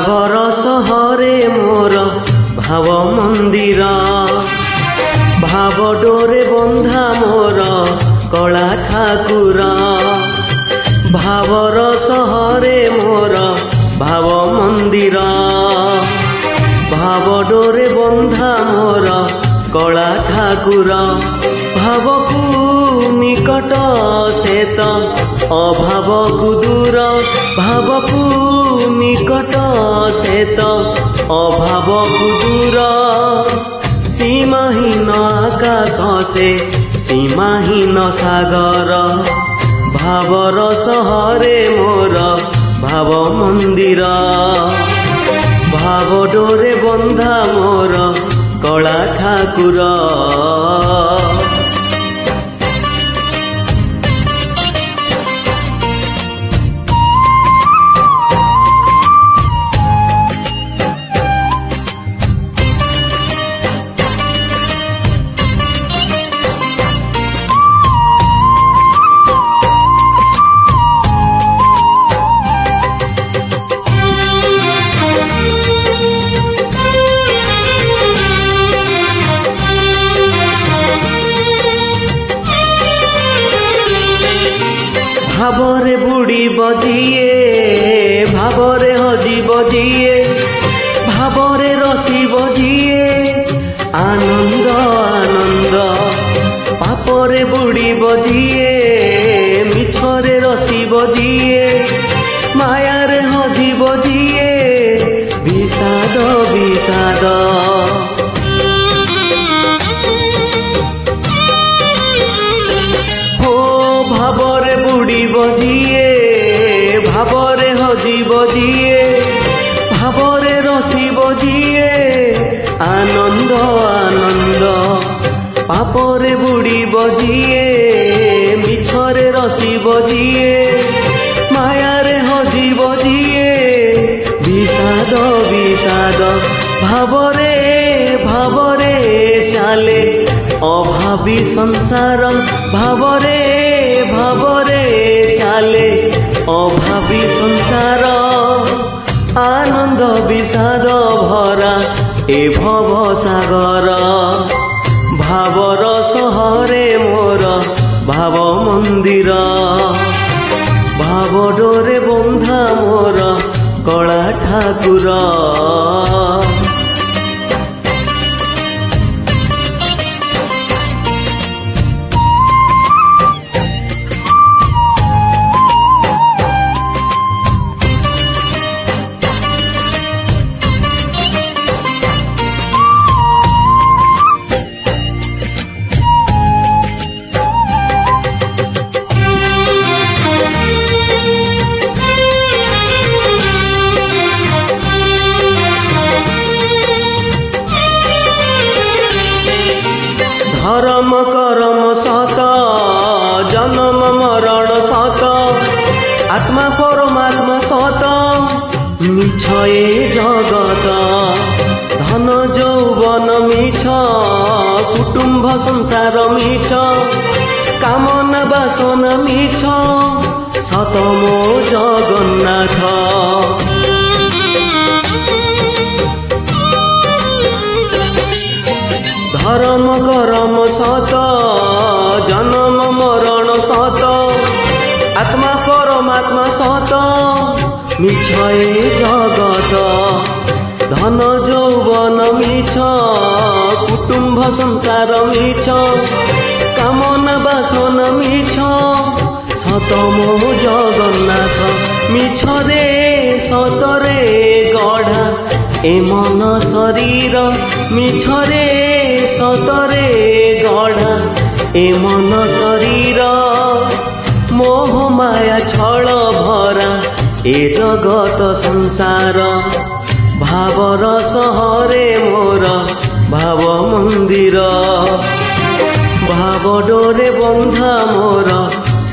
भावर सहरे मोर भाव मंदिर भाव डोरे बंधा मोर कला ठाकुर भावर सहरे मोर भाव मंदिर भाव डोरे बंधा मोर कला ठाकुर भावकु निकट से तो अभाव कु दूर भावकु निकट से तो अभाव कु दूर सीमाहीन आकाश से सीमाहीन सागर भावर सहरे मोर भाव मंदिर भाव डोरे बंधा मोर कला ठाकुर भावरे बुड़ी बजिए भावरे हजी बजिए भावरे रसी बजिए आनंद आनंद पापरे बुड़ी बजिए मिछरे रसी बजिए मायारे हजी बजिए विषाद विषाद भावरे बुड़ी बजिए भावरे हजी बजिए भावरे रसी बजिए आनंद आनंद पापरे बुड़ी बजिए मिछरे रसी बजिए मायारे हजी बजिए विषाद विषाद भावरे भावरे चाले अभावी संसार भावरे भावरे चाले अभावी संसार आनंद विषाद भरा ए भव सागर भावर सहरे मोर भाव मंदिर भाव डोरे बंधा मोर कला ठाकुर धर्म करम सत जन्म मरण सत आत्मा परमात्मा सत मिछ ए जगत धन यौवन मिछ कुटुंब संसार मिछ कामना बासना मिछ सत मो जगन्नाथ धर्म करम सत जन्म मरण सत आत्मा परमात्मा सत मिछ ए जगत धन यौवन मिछ कुटुंब संसार मिछ कामना बासना मिछ सत मो जगन्नाथ मिछ रे सतरे गढ़ा ए मन शरीर मिछ रे सतरे गढ़ा ए मन शरीर मोह माया छल भरा ए जगत संसार भावर सहरे मोर भाव मंदिर भाव डोरे बंधा मोर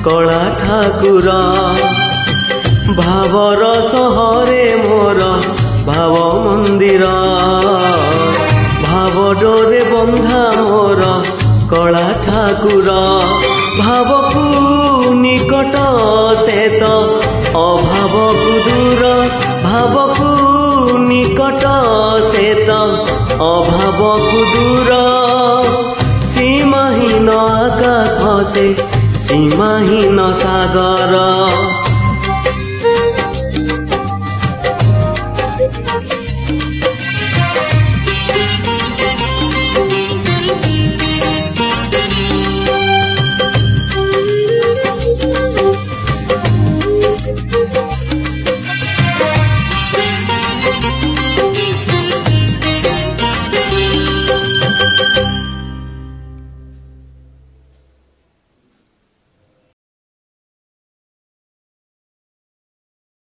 कला ठाकुर भावर सहरे मोर भाव मंदिर भाव डोरे बंधा मोर कला ठाकुर भावकु निकट से तो अभाव कु दूर भावकु निकट से तो अभाव को दूर सीमाहीन आकाश से सीमाहीन सागर